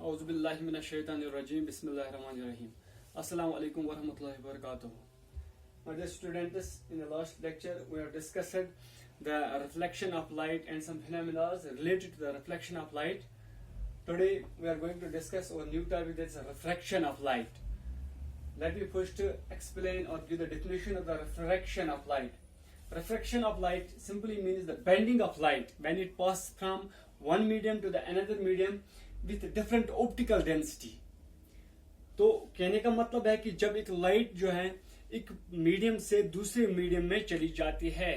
Auzubillahiminash-shaytanir-rajim. Bismillahir-rahmanir-rahim. Assalamu alaikum wa rahmatullahi wa barakatuh. My dear students, in the last lecture we have discussed the reflection of light and some phenomena related to the reflection of light. Today we are going to discuss our new topic, that's refraction of light. Let me first explain or give the definition of the refraction of light. Refraction of light simply means the bending of light when it passes from one medium to the another medium with different optical density. तो कहने का मतलब है कि जब एक light जो है एक मीडियम से दूसरे मीडियम में चली जाती है,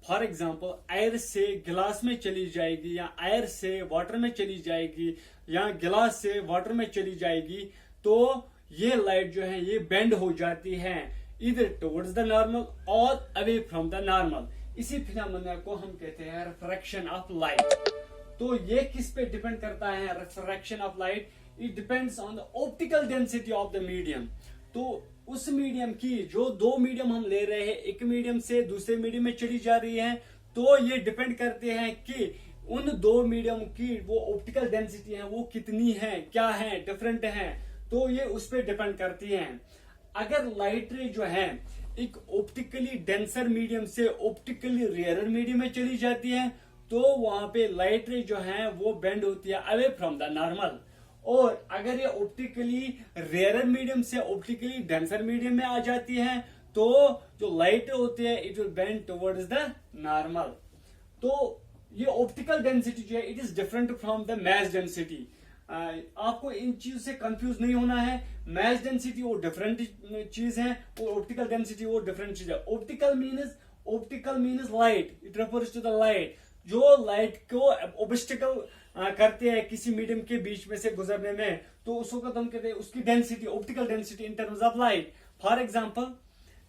फॉर एग्जाम्पल एयर से गिलास में चली जाएगी या एयर से वाटर में चली जाएगी या गिलास से वाटर में चली जाएगी, तो ये लाइट जो है ये बेंड हो जाती है इधर टुवर्ड्स द नॉर्मल और अवे फ्रॉम द नॉर्मल. इसी फिनोमेना को हम कहते हैं रिफ्रैक्शन ऑफ लाइट. तो ये किस पे डिपेंड करता है refraction of light? It depends on the optical density of the medium. तो उस मीडियम की जो दो मीडियम हम ले रहे हैं, एक मीडियम से दूसरे मीडियम में चली जा रही है, तो ये डिपेंड करते हैं कि उन दो मीडियम की वो ऑप्टिकल डेंसिटी है वो कितनी है, क्या है, डिफरेंट है. तो ये उस पर डिपेंड करती है. अगर लाइट रे जो है एक ऑप्टिकली डेंसर मीडियम से ऑप्टिकली रेयर मीडियम में चली जाती है, तो वहां पे लाइट रे जो है वो बेंड होती है अवे फ्रॉम द नॉर्मल. और अगर ये ऑप्टिकली रेयर मीडियम से ऑप्टिकली डेंसर मीडियम में आ जाती है, तो जो लाइट होती है it will bend towards the normal. तो ये ऑप्टिकल डेंसिटी जो है it is different from the mass density. आपको इन चीजों से कंफ्यूज नहीं होना है. मैस डेंसिटी वो डिफरेंट चीज है और ऑप्टिकल डेंसिटी वो डिफरेंट चीज है. Optical means light, it refers to the light. जो लाइट को ऑब्स्टिकल करते हैं किसी मीडियम के बीच में से गुजरने में, तो उस वक्त हम कहते हैं उसकी density, optical density in terms of light. For example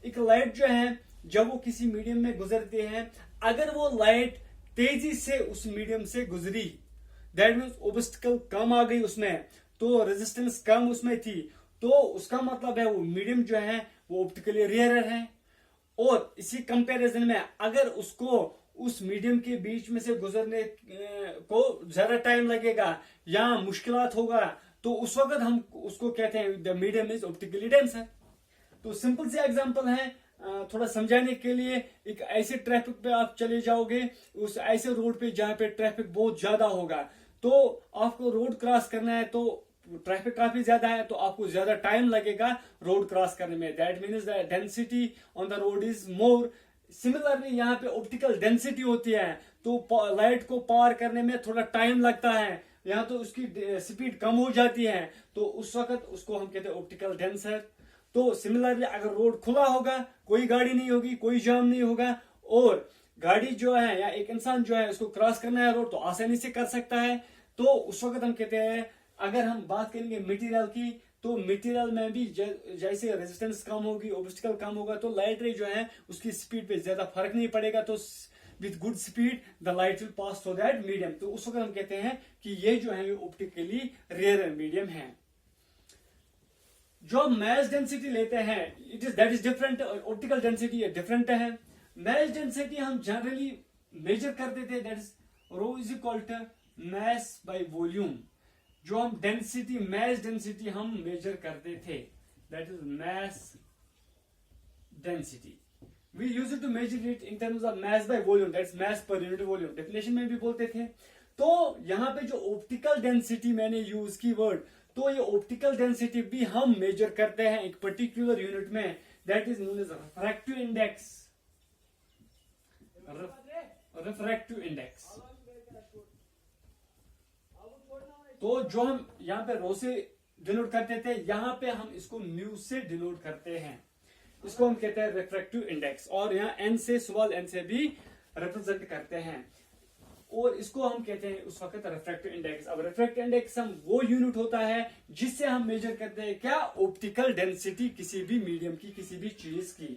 एक लाइट जो है जब वो किसी मीडियम में गुजरते हैं, अगर वो लाइट तेजी से उस मीडियम से गुजरी, दैट मीन्स ऑब्स्टिकल कम आ गई उसमें, तो रेजिस्टेंस कम उसमें थी, तो उसका मतलब है वो मीडियम जो है वो ऑप्टिकली रेयर है. और इसी कंपैरिजन में अगर उसको उस मीडियम के बीच में से गुजरने को ज्यादा टाइम लगेगा या मुश्किलात होगा, तो उस वक्त हम उसको कहते हैं the medium is optically denser. तो सिंपल से एग्जांपल है थोड़ा समझाने के लिए. एक ऐसे ट्रैफिक पे आप चले जाओगे, उस ऐसे रोड पे जहां पे ट्रैफिक बहुत ज्यादा होगा, तो आपको रोड क्रॉस करना है, तो ट्रैफिक काफी ज्यादा है, तो आपको ज्यादा टाइम लगेगा रोड क्रॉस करने में. That means the density on the road is more. Similarly यहाँ पे ऑप्टिकल डेंसिटी होती है, तो लाइट को पार करने में थोड़ा टाइम लगता है, यहाँ तो उसकी स्पीड कम हो जाती है, तो उस वक्त उसको हम कहते हैं ऑप्टिकल डेंसर. तो सिमिलरली अगर रोड खुला होगा, कोई गाड़ी नहीं होगी, कोई जाम नहीं होगा, और गाड़ी जो है या एक इंसान जो है उसको क्रॉस करना है रोड, तो आसानी से कर सकता है. तो उस वक्त हम कहते हैं, अगर हम बात करेंगे मटेरियल की, तो मटेरियल में भी जैसे रेजिस्टेंस कम होगी, ऑब्स्टिकल कम होगा, तो लाइट रे जो है उसकी स्पीड पे ज्यादा फर्क नहीं पड़ेगा. तो with good speed the light will pass through that medium. तो उस वक्त हम कहते हैं कि ये जो है ऑप्टिकली रेयर मीडियम है. जो मैस डेंसिटी लेते हैं that is different. Optical density different है. मैस डेंसिटी हम जनरली मेजर करते थे, that is rho is equal to mass by volume. जो हम डेंसिटी, मैस डेंसिटी हम मेजर करते थे, that is mass density. We use to measure it in terms of mass by volume, that is mass per unit volume. Definition में भी बोलते थे. तो यहाँ पे जो ऑप्टिकल डेंसिटी मैंने यूज की वर्ड, तो ये ऑप्टिकल डेंसिटी भी हम मेजर करते हैं एक पर्टिकुलर यूनिट में, that is known as refractive index. Refractive index. तो जो हम यहाँ पे रो से डिनोट करते थे, यहाँ पे हम इसको म्यू से डिनोट करते हैं. इसको हम कहते हैं रिफ्रैक्टिव इंडेक्स. और यहाँ एन से, स्मॉल एन से भी रिप्रेजेंट करते हैं, और इसको हम कहते हैं उस वक्त रिफ्रैक्टिव इंडेक्स. अब रिफ्रैक्टिव इंडेक्स हम वो यूनिट होता है जिससे हम मेजर करते हैं क्या, ऑप्टिकल डेंसिटी किसी भी मीडियम की, किसी भी चीज की.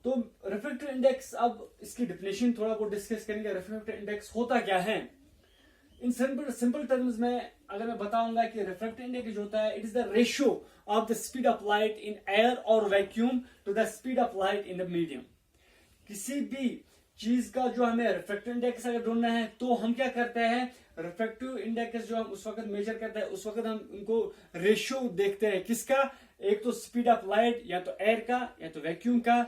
तो रिफ्रैक्टिव इंडेक्स, अब इसकी डेफिनेशन थोड़ा बहुत डिस्कस करेंगे. रिफ्रैक्टिव इंडेक्स होता क्या है इन सिंपल टर्म्स में. अगर मैं बताऊंगा कि रिफ्रैक्टिव इंडेक्स जो होता है, it is the ratio of the speed of light in air और vacuum to the speed of light in the medium. किसी भी चीज का जो हमें रिफ्रैक्टिव इंडेक्स अगर ढूंढना है तो हम क्या करते हैं, रिफ्रैक्टिव इंडेक्स जो हम उस वक्त मेजर करते हैं, उस वक्त हम उनको रेशियो देखते हैं किसका, एक तो स्पीड ऑफ लाइट या तो एयर का या तो वैक्यूम का,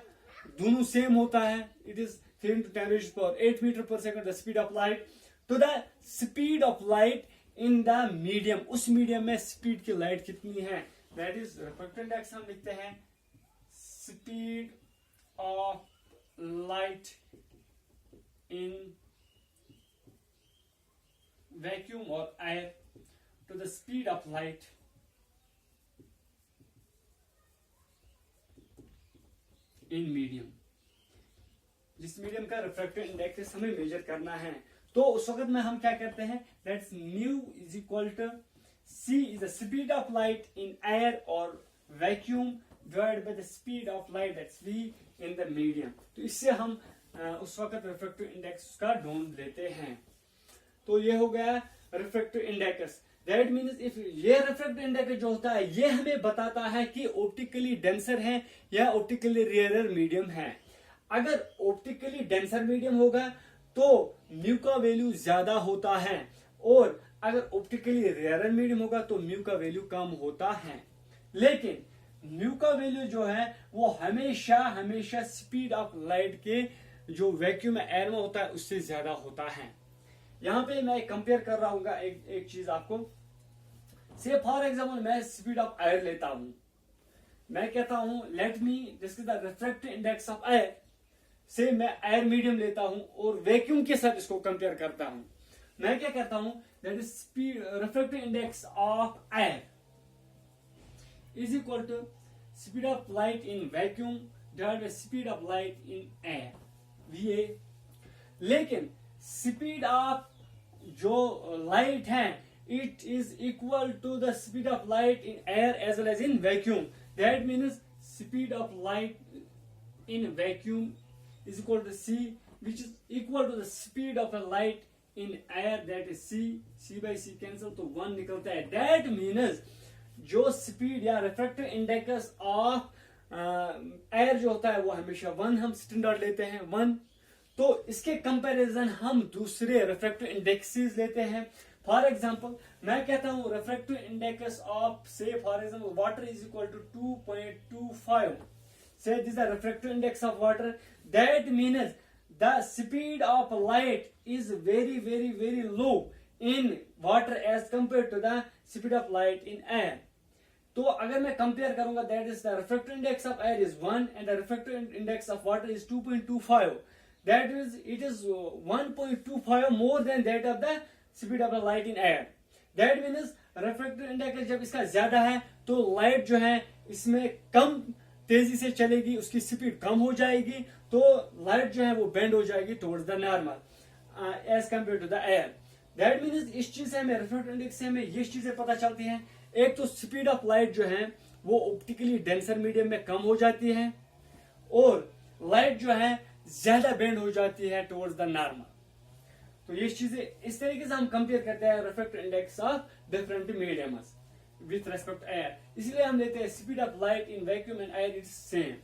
दोनों सेम होता है, इट इज 3 × 10⁸ मीटर पर second the speed of light, तो the speed of light in the medium, उस मीडियम में स्पीड की लाइट कितनी है, दैट इज रिफ्रैक्टिव इंडेक्स हम लिखते हैं speed of light in vacuum और air to the speed of light in medium, जिस मीडियम का रिफ्रैक्टिव इंडेक्स हमें मेजर करना है। तो उस वक्त में हम क्या करते हैं, that's nu is equal to c is the speed of light in air और vacuum divided by the speed of light that's v in the medium. तो इससे हम उस वक्त रिफ्रैक्टिव इंडेक्स का ढूंढ लेते हैं। तो ये हो गया refractive index. That means if ये रिफ्रैक्टिव इंडेक्स जो होता है ये हमें बताता है कि ऑप्टिकली डेंसर है या ऑप्टिकली रेयरर मीडियम है। अगर ऑप्टिकली डेंसर मीडियम होगा तो म्यू का वैल्यू ज्यादा होता है, और अगर ऑप्टिकली रेयरर मीडियम होगा तो म्यू का वैल्यू कम होता है। लेकिन म्यू का वैल्यू जो है वो हमेशा स्पीड ऑफ लाइट के जो वैक्यूम एयर में होता है उससे ज्यादा होता है। यहां पे मैं कंपेयर कर रहा हूँ एक चीज आपको, से फॉर एग्जाम्पल मैं स्पीड ऑफ एयर लेता हूं, मैं कहता हूं let me this is the refractive index of air, से मैं एयर मीडियम लेता हूं और वैक्यूम के साथ इसको कंपेयर करता हूं। मैं क्या करता हूं, that is speed refractive index of air is equal to speed of light in vacuum divided by speed of light in air, VA। लेकिन स्पीड ऑफ जो लाइट है it is equal to the speed of light in air as well as in vacuum. That means speed of light in vacuum is equal to C, which is equal to the speed of a light in air, that is C by C cancel, तो 1 निकलता है। That means जो speed या refractive index of air जो होता है वो हमेशा 1 हम स्टैंडर्ड लेते हैं 1। तो इसके कंपैरिजन हम दूसरे रिफ्रैक्टिव इंडेक्सेस लेते हैं। फॉर एग्जांपल मैं कहता हूं refractive index of say for example water is equal to 2.25, say this is the refractive index of water, that means the speed of light is very low in water as compared to the speed of light in air। तो अगर मैं compare करूंगा that is the refractive index of air is 1 and the refractive index of water is 2.25, that is it is 1.25 more than that of the speed of the light in air। that means refractive index जब इसका ज्यादा है तो light जो है इसमें कम तेजी से चलेगी, उसकी स्पीड कम हो जाएगी, तो लाइट जो है वो बेंड हो जाएगी towards the normal as compare to the air. That means इस चीज से हमें रिफ्रैक्टिव इंडेक्स से हमें ये चीजें पता चलती हैं, एक तो स्पीड ऑफ लाइट जो है वो ऑप्टिकली डेंसर मीडियम में कम हो जाती है और लाइट जो है ज्यादा बेंड हो जाती है टुवर्ड्स द नॉर्मल। तो ये चीजें इस तरीके से हम कंपेयर करते हैं refractive index of different mediums with respect to air, इसलिए हम लेते हैं speed of light in vacuum and air is same.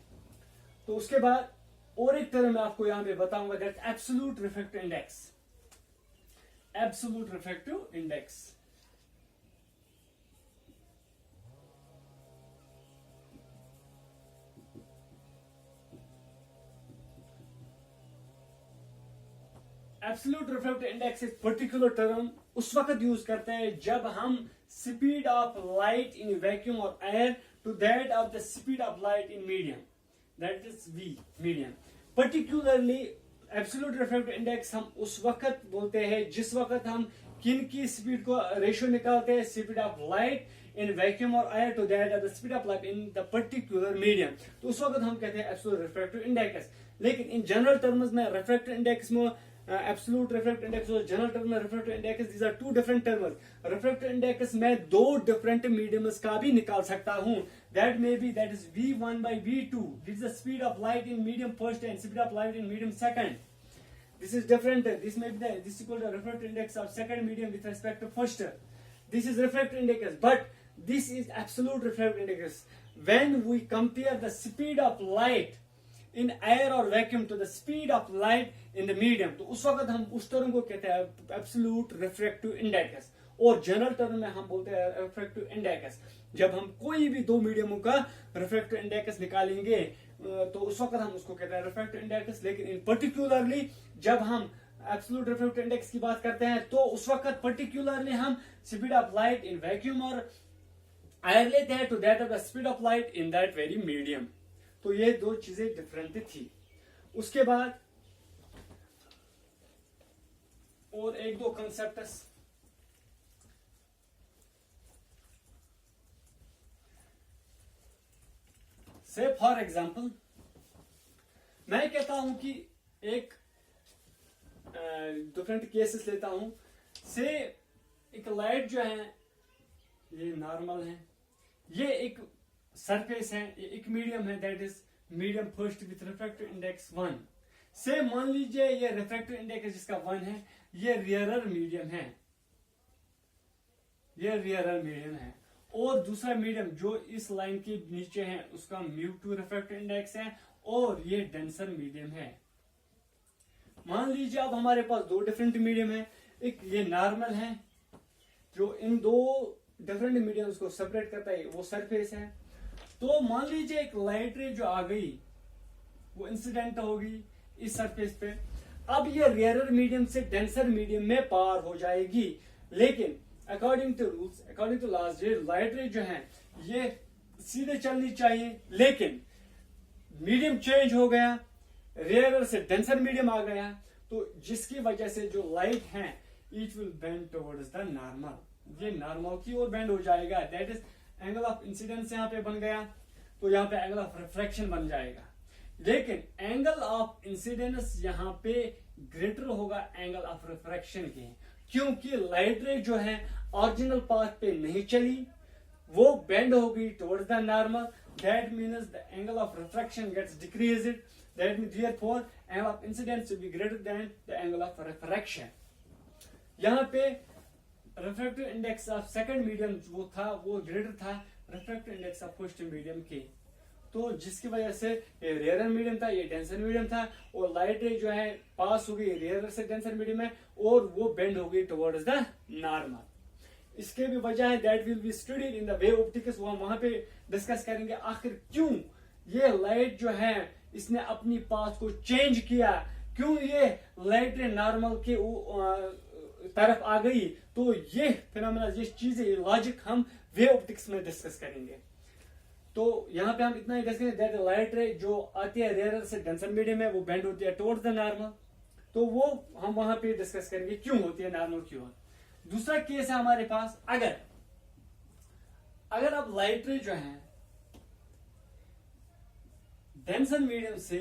तो उसके बाद और एक तरह मैं आपको यहां पे बताऊंगा that absolute refractive index, absolute refractive index. Absolute refractive index एक पर्टिकुलर टर्म उस वक्त यूज करते हैं जब हम speed of light in vacuum और air to that of the speed of light in medium, that is V medium. Particularly absolute refractive index हम उस वक्त बोलते हैं जिस वक्त हम किन की स्पीड को रेशियो निकालते हैं, speed of light in vacuum और air to that of the speed of light in the particular medium, तो उस वक्त हम कहते हैं एब्सोल्यूट रिफ्रैक्टिव इंडेक्स। लेकिन इन जनरल टर्म्स में रिफ्रैक्टिव इंडेक्स में एब्सोल्यूट रिफ्रैक्टिव इंडेक्स और जनरल टर्म में refractive index, these are two different terms. Refractive index मैं दो डिफरेंट मीडियम्स का भी निकाल सकता हूं, that may be that is V1 by V2, this is the speed of light in medium first and speed of light in medium second. This is different. This may be this is equal to refractive index of second medium with respect to first. This is refractive index, but this is absolute refractive index. When we compare the speed of light in air और vacuum to the speed of light in the medium, तो उस वक्त हम उस term को कहते हैं absolute refractive index, और जनरल टर्म में हम बोलते हैं रिफ्रैक्टिव इंडेक्स। जब हम कोई भी दो मीडियमों का रिफ्रैक्टिव इंडेक्स निकालेंगे तो उस वक्त हम उसको कहते हैं रिफ्रैक्टिव इंडेक्स। लेकिन इन पर्टिकुलरली जब हम एब्सोल्यूट रिफ्रैक्टिव इंडेक्स की बात करते हैं तो उस वक्त पर्टिकुलरली हम speed of light in vacuum और एयर लेते हैं to that of the speed of light in that very medium. तो ये दो चीजें डिफरेंट थी। उसके बाद और एक दो कंसेप्ट, से फॉर एग्जाम्पल मैं कहता हूं कि एक डिफरेंट केसेस लेता हूं। से एक लाइट जो है ये नॉर्मल है, ये एक सरफेस है, ये एक मीडियम है, that is medium first with refractive index 1। से मान लीजिए ये रिफ्रैक्टिव इंडेक्स जिसका 1 है, ये रियरर मीडियम है, ये रियरर मीडियम है। और दूसरा मीडियम जो इस लाइन के नीचे है उसका μ2 रिफ्रैक्टिव इंडेक्स है और ये डेंसर मीडियम है। मान लीजिए अब हमारे पास दो डिफरेंट मीडियम है, एक ये नॉर्मल है जो इन दो डिफरेंट मीडियम्स को सेपरेट करता है, वो सरफेस है। तो मान लीजिए एक लाइट रे जो आ गई वो इंसिडेंट होगी इस सरफेस पे, अब ये रियरर मीडियम से डेंसर मीडियम में पार हो जाएगी। लेकिन according to rules, according to laws, ये लाइट रे जो है ये सीधे चलनी चाहिए, लेकिन मीडियम चेंज हो गया, रियरर से डेंसर मीडियम आ गया, तो जिसकी वजह से जो लाइट है it will bend towards the normal, ये नॉर्मल की ओर बेंड हो जाएगा। That is angle of incidence यहाँ पे बन गया, तो यहाँ पे एंगल ऑफ रिफ्रैक्शन बन जाएगा। लेकिन एंगल ऑफ इंसिडेंस यहाँ पे ग्रेटर होगा एंगल ऑफ रिफ्रैक्शन के, क्योंकि लाइट रे जो है ओरिजिनल पाथ पे नहीं चली, वो बेंड होगी towards the normal. That means the angle of refraction gets decreased, that means therefore angle of incidence will be greater than the angle of refraction. यहाँ पे refractive index of second medium जो था वो greater था refractive index of first medium के, तो जिसकी वजह से ये रेयर मीडियम था, ये डेंसर मीडियम था, और लाइट रे जो है पास हो गई रेयर से डेंसर मीडियम में और वो बेंड हो गई टुवर्ड्स द नॉर्मल। इसके भी वजह है that will be studied in the wave optics, वो हम वहां पे डिस्कस करेंगे आखिर क्यों ये लाइट जो है इसने अपनी पाथ को चेंज किया, क्यों ये लाइट रे नॉर्मल के तरफ आ गई। तो ये फिनोमेना, ये चीजें, लॉजिक हम वेव ऑप्टिक्स में डिस्कस करेंगे। तो यहाँ पे हम इतना ही डिस्कस करेंगे दैट लाइट रे जो आती है रेयर से डेंसर मीडियम में वो बेंड होती है टुवर्ड्स द नॉर्मल, तो वो हम वहां पे डिस्कस करेंगे क्यों होती है नॉर्मल की ओर। दूसरा केस है हमारे पास, अगर अब लाइट रे जो है डेंसर मीडियम से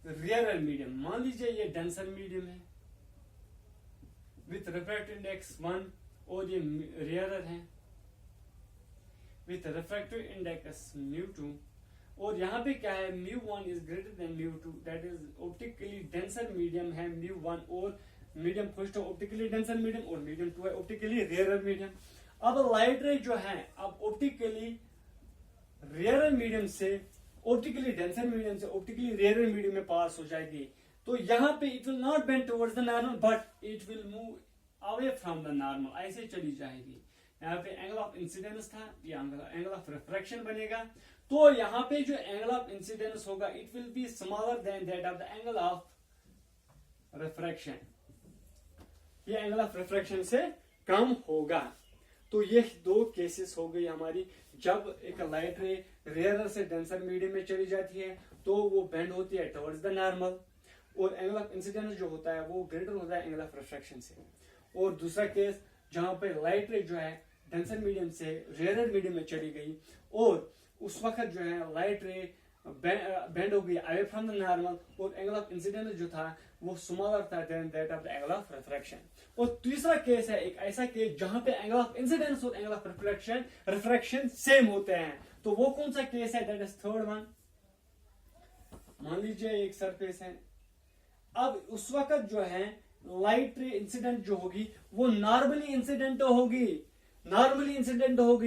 रियरर मीडियम, मान लीजिए ये डेंसर मीडियम है विथ रिफ्रैक्टिव इंडेक्स 1 और ये रियरर है विथ रिफ्रैक्टिव इंडेक्स μ2, और यहाँ पे क्या है μ1 is greater than μ2, that is optically denser medium है μ1 और medium first optically denser medium और मीडियम 2 है ऑप्टिकली रियरर मीडियम। अब लाइट रे जो है अब ऑप्टिकली रियरर मीडियम से ऑप्टिकली डेंसर मीडियम से ऑप्टिकली रियरर मीडियम में पास हो जाएगी, तो यहाँ पे it will not bend towards the normal but it will move away from the normal, ऐसे चली जाएगी। यहाँ पे एंगल ऑफ इंसिडेंस था, ये एंगल ऑफ रिफ्रैक्शन बनेगा, तो यहाँ पे जो एंगल ऑफ इंसिडेंस होगा it will be smaller than that of the angle of refraction, ये एंगल ऑफ रिफ्रैक्शन से कम होगा। तो ये दो केसेस हो गई हमारी, जब एक लाइट रे रेयर से डेंसर मीडियम में चली जाती है तो वो बेंड होती है टुवर्ड्स द नॉर्मल, और एंगल ऑफ इंसिडेंस जो होता है वो ग्रेटर होता है एंगल ऑफ रिफ्रैक्शन से। और दूसरा केस जहां पे लाइट रे जो है डेंसर मीडियम से रेयर मीडियम में चली गई और उस वक्त जो है लाइट रे बेंड हो गई अवे फ्रॉम द नॉर्मल, और एंगल ऑफ इंसिडेंस जो था वो स्मॉलर था then that of the angle of refraction. और तीसरा केस है एक ऐसा केस जहां पे एंगल ऑफ इंसिडेंस और एंगल ऑफ रिफ्रैक्शन सेम होते हैं, तो वो कौन सा केस है, दैट इज थर्ड वन। मान लीजिए एक सरफेस है, अब उस वक्त जो है लाइट रे इंसिडेंट जो होगी वो नॉर्मली इंसिडेंट होगी,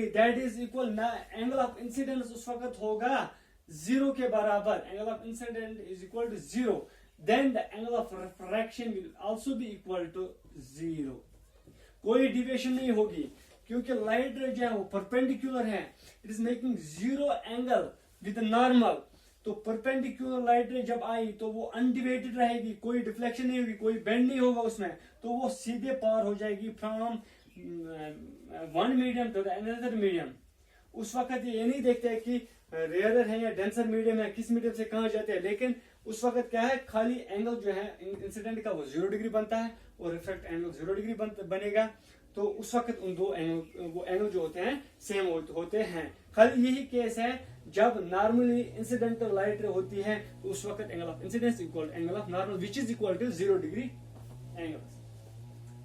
that is equal angle of incidence उस वक्त होगा जीरो के बराबर, angle of incident is equal to zero, then the angle of refraction will also be equal to zero. कोई डिविएशन नहीं होगी क्योंकि लाइट रे जो है वो परपेंडिकुलर है, it is making zero angle with normal. तो परपेंडिकुलर लाइट रे जब आई तो वो अनडिवेटेड रहेगी, कोई डिफ्लेक्शन नहीं होगी, कोई बेंड नहीं होगा उसमें, तो वो सीधे पार हो जाएगी from one medium to the another medium. उस वक्त ये नहीं देखते हैं कि रेयर है या डेंसर मीडियम है, किस मीडियम से कहां जाते हैं, लेकिन उस वक्त क्या है, खाली एंगल जो है इंसिडेंट का वो 0 डिग्री बनता है और रिफ्लेक्ट एंगल 0 डिग्री बनेगा। तो उस वक्त उन दो एंगल, वो एंगल जो होते हैं सेम होते हैं। खाली यही केस है जब नॉर्मली इंसिडेंटल लाइट होती है तो उस वक्त angle of incidence equal angle of normal which is equal to 0 degree angle.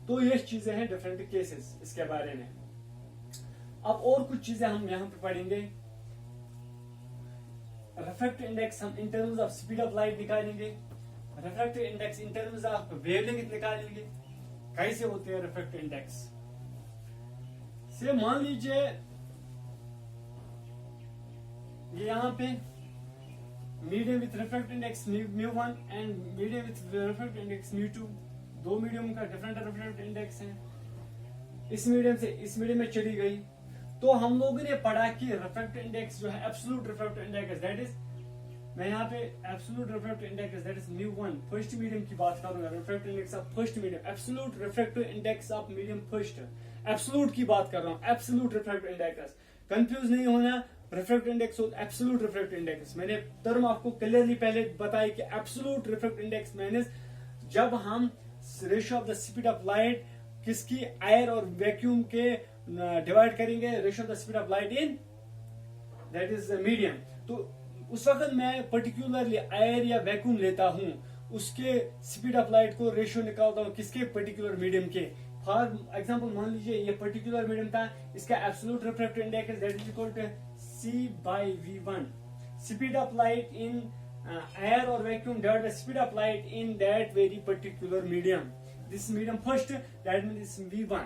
तो ये चीजें हैं डिफरेंट केसेस इसके बारे में। अब और कुछ चीजें हम यहाँ पे पढ़ेंगे। रिफ्रैक्टिव इंडेक्स हम in terms of speed of light निकालेंगे, refractive index in terms of wavelength निकालेंगे। कैसे होते हैं रिफ्रैक्टिव इंडेक्स से, मान लीजिए ये यहाँ पे medium with refractive index μ1 and medium with refractive index μ2, दो मीडियम का डिफरेंट रिफ्रैक्टिव इंडेक्स है। इस मीडियम से इस मीडियम में चली गई तो हम लोगों ने पढ़ा कि रिफ्रैक्टिव इंडेक्स जो है absolute refractive index, that is, मैं यहाँ पे absolute refractive index that is μ1 first medium की बात करूंगा, refractive index of first medium, absolute refractive index of medium first, absolute की बात कर रहा हूँ, एब्सोल्यूट रिफ्रैक्टिव इंडेक्स। कंफ्यूज नहीं होना, रिफ्रैक्टिव इंडेक्स और एब्सोल्यूट रिफ्रैक्टिव इंडेक्स, मैंने टर्म आपको क्लियरली पहले बताया कि एब्सोल्यूट रिफ्रैक्टिव इंडेक्स मींस जब हम ratio of the speed of light किसकी, एयर और वैक्यूम के डिवाइड करेंगे, ratio of the speed of light in that is medium. तो उस वक्त मैं पर्टिकुलरली एयर या वैक्यूम लेता हूं, उसके स्पीड ऑफ लाइट को रेशियो निकालता हूं किसके, पर्टिकुलर मीडियम के। फॉर एग्जांपल मान लीजिए ये पर्टिकुलर मीडियम था, इसका absolute refractive index that is equal to c/v1, speed of light in air और vacuum divided by speed of light in that very particular medium, this medium first, that means v1.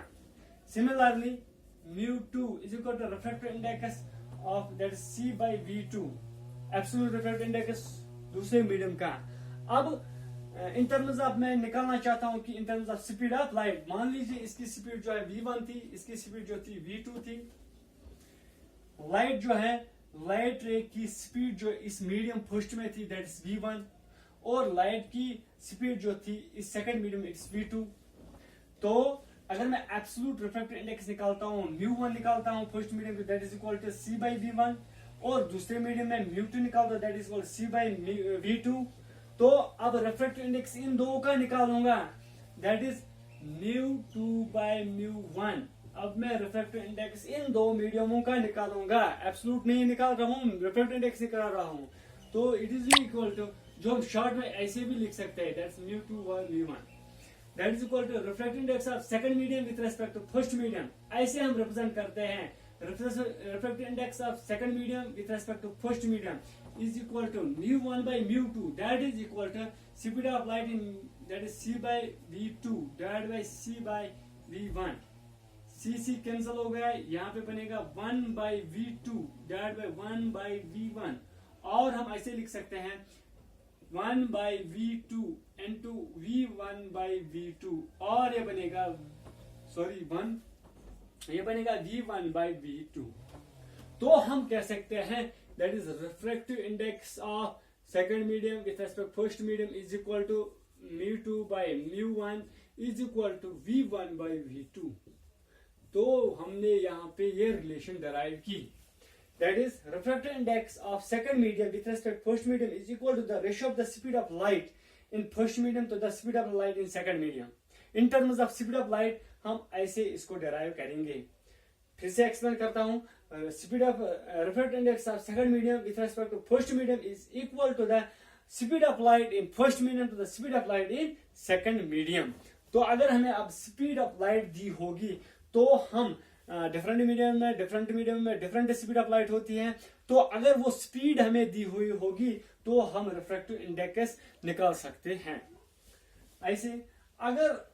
Similarly mu2 is equal to refractive index of that is c/v2, absolute refractive index दूसरे medium का। अब in terms of मैं निकालना चाहता हूं कि इन terms of speed of light, मान लीजिए इसकी स्पीड जो है v1 थी, इसकी स्पीड जो थी v2 थी। लाइट जो है, लाइट रे की स्पीड जो इस मीडियम फर्स्ट में थी दैट इज v1, और लाइट की स्पीड जो थी इस सेकंड मीडियम में इट्स v2। तो अगर मैं एब्सोल्यूट रिफ्रैक्टिव इंडेक्स निकालता हूं, μ1 निकालता हूं first medium that is equal to c/v1, और दूसरे मीडियम में μ2 निकालता हूं दैट इज इक्वल c/v2। तो अब रिफ्रैक्टिव इंडेक्स इन दो का निकालूंगा दैट इज μ2/μ1। अब मैं रिफ्रैक्टिव इंडेक्स इन दो मीडियमों का निकालूंगा, एब्सोल्यूट नहीं निकाल रहा हूं, रिफ्रैक्टिव इंडेक्स निकाल रहा हूं। तो इट इज इक्वल टू, जो हम शॉर्ट में ऐसे भी लिख सकते हैं, that's μ2/μ1, that is equal to refractive index of second medium with respect to first medium. ऐसे हम रिप्रेजेंट करते हैं, refractive index of second medium with respect to first medium is equal to μ1/μ2, that is equal to speed of light in that is c/v2 divided by c/v1। c cancel हो गया, यहाँ पे बनेगा 1/v2 divided by 1/v1, और हम ऐसे लिख सकते हैं 1/v2 into v1/v2, और ये बनेगा ये बनेगा v1/v2। तो हम कह सकते हैं that is refractive index of second medium with respect first medium is equal to μ2/μ1 is equal to v1/v2। तो हमने यहाँ पे ये रिलेशन डराइव की, that is refractive index of second medium with respect to first medium is equal to the ratio of the speed of light in first medium to the speed of light in second medium. In terms of speed of light हम ऐसे इसको derive करेंगे। फिर से explain करता हूँ, speed of refractive index of second medium with respect to first medium is equal to the speed of light in first medium to the speed of light in second medium। तो अगर हमें अब speed of light दी होगी तो हम different medium में different speed of light होती है, तो अगर वो स्पीड हमें दी हुई होगी तो हम रिफ्रैक्टिव इंडेक्स निकाल सकते हैं। ऐसे अगर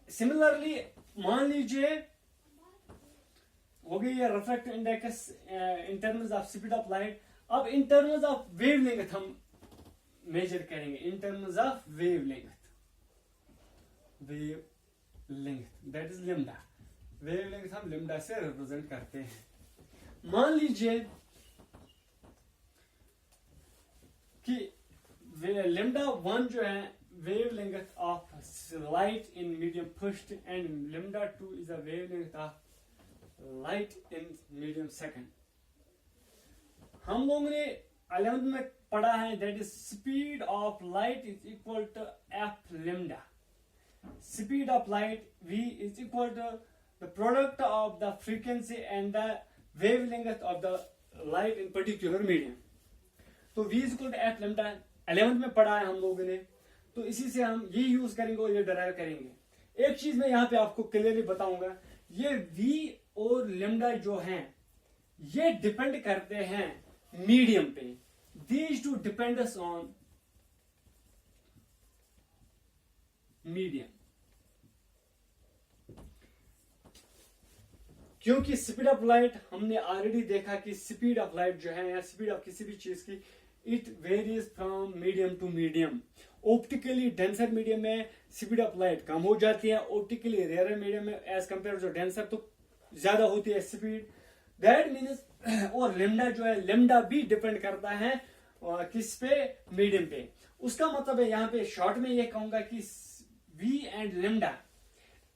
सिमिलरली मान लीजिए हो गई ये refractive index in terms of speed of light. अब इन टर्म्स ऑफ वेवलेंथ हम मेजर करेंगे, in terms of wavelength that is lambda. Wavelength हम लिम्डा से रिप्रेजेंट करते हैं। मान लीजिए कि लिम्डा 1 जो है wavelength of light in medium first and lambda 2 is the wavelength of light in medium second। हम लोगों ने 11th में पढ़ा है that is speed of light is equal to f lambda। Speed of light v is equal to the product of the frequency and the wavelength of the light in particular medium। तो v is equal to f lambda 11th में पढ़ा है हम लोगों ने, तो इसी से हम ये यूज करेंगे और ये डराइव करेंगे। एक चीज मैं यहाँ पे आपको क्लियरली बताऊंगा, ये v और लेमडा जो हैं ये डिपेंड करते हैं मीडियम पे। These two depends on medium, क्योंकि स्पीड ऑफ लाइट हमने ऑलरेडी देखा कि स्पीड ऑफ लाइट जो है या स्पीड ऑफ किसी भी चीज की it varies from medium to medium. Optically denser medium में स्पीड ऑफ लाइट कम हो जाती है, ऑप्टिकली रेयर मीडियम में एज कंपेयर जो डेंसर तो ज्यादा होती है स्पीड। दैट मीन्स और लेमडा जो है, लेमडा भी डिपेंड करता है किस पे, मीडियम पे। उसका मतलब है यहाँ पे शॉर्ट में ये कहूंगा कि V and lambda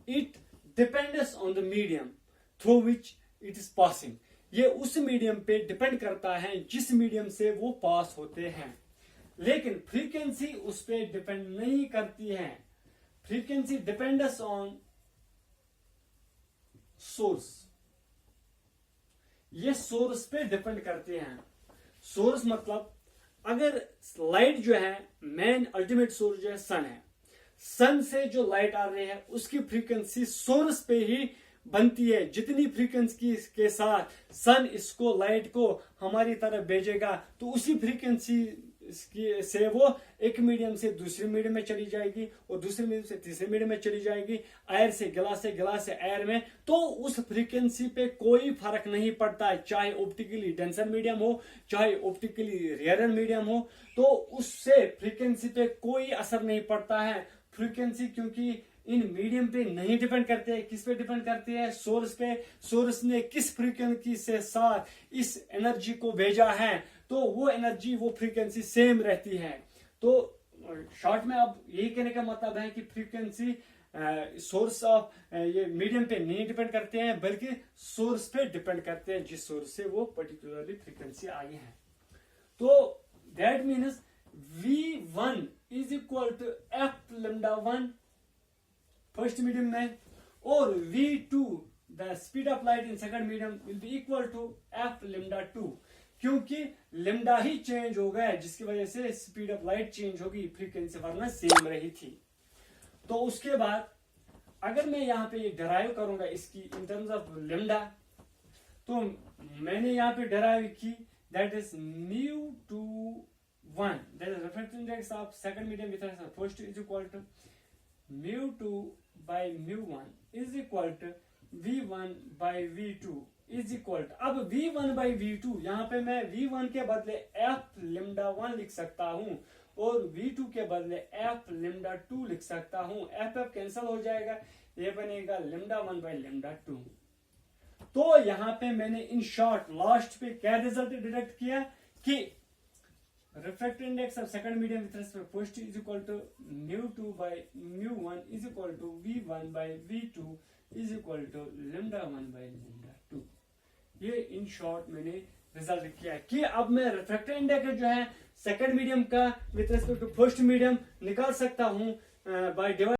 it depends on the medium through which it is passing. ये उस मीडियम पे डिपेंड करता है जिस मीडियम से वो पास होते हैं, लेकिन फ्रीक्वेंसी उस पे डिपेंड नहीं करती है। फ्रीक्वेंसी डिपेंड्स ऑन सोर्स, ये सोर्स पे डिपेंड करते हैं। सोर्स मतलब अगर लाइट जो है मेन अल्टीमेट सोर्स जो है सन है, सन से जो लाइट आ रही है उसकी फ्रीक्वेंसी सोर्स पे ही बनती है। जितनी फ्रीक्वेंसी के साथ सन इसको लाइट को हमारी तरफ भेजेगा तो उसी फ्रीक्वेंसी से वो एक मीडियम से दूसरे मीडियम में चली जाएगी और दूसरे मीडियम से तीसरे मीडियम में चली जाएगी, एयर से गिलास से गिलास से एयर में। तो उस फ्रीक्वेंसी पे कोई फर्क नहीं पड़ता है, चाहे ऑप्टिकली डेंसर मीडियम हो चाहे ऑप्टिकली रेयर मीडियम हो, तो उससे फ्रीक्वेंसी पे कोई असर नहीं पड़ता है। फ्रीक्वेंसी क्योंकि इन मीडियम पे नहीं डिपेंड करते हैं, किस पे डिपेंड करते हैं, सोर्स पे। सोर्स ने किस फ्रीक्वेंसी से साथ इस एनर्जी को भेजा है तो वो एनर्जी वो फ्रीक्वेंसी सेम रहती है। तो शॉर्ट में अब यही कहने का मतलब है कि फ्रीक्वेंसी सोर्स ऑफ ये मीडियम पे नहीं डिपेंड करते हैं बल्कि सोर्स पे डिपेंड करते हैं जिस सोर्स से वो पर्टिकुलरली फ्रीक्वेंसी आई है। तो that means V1 is equal to F lambda 1 first medium में, और V2 the speed of light in second medium will be equal to F lambda 2, क्योंकि लेमडा ही चेंज हो गया जिसकी वजह से स्पीड ऑफ लाइट चेंज होगी, फ्रीक्वेंसी वरना सेम रही थी। तो उसके बाद अगर मैं यहाँ पे डराइव करूंगा इसकी इन टर्म्स ऑफ लेमडा, तो मैंने यहाँ पे डराइव की that is μ2 that is refractive index of second medium with respect to first is equal to μ2 by μ1 is equal to v1 by v2 is equal to, अब v1 by v2 यहाँ पे मैं v1 के बदले f lambda 1 लिख सकता हूँ और v2 के बदले f lambda 2 लिख सकता हूँ। f कैंसिल हो जाएगा, ये बनेगा lambda 1 by lambda 2। तो यहाँ पे मैंने इन शॉर्ट लास्ट पे क्या रिजल्ट डिडक्ट किया कि refractive index of second medium with respect to first is equal to μ2 by μ1 is equal to v1 by v2 is equal to lambda 1 by lambda 2। ये in short मैंने result किया कि अब मैं रिफ्रैक्टिव इंडेक्स जो है सेकंड मीडियम का with respect to first medium निकाल सकता हूं बाय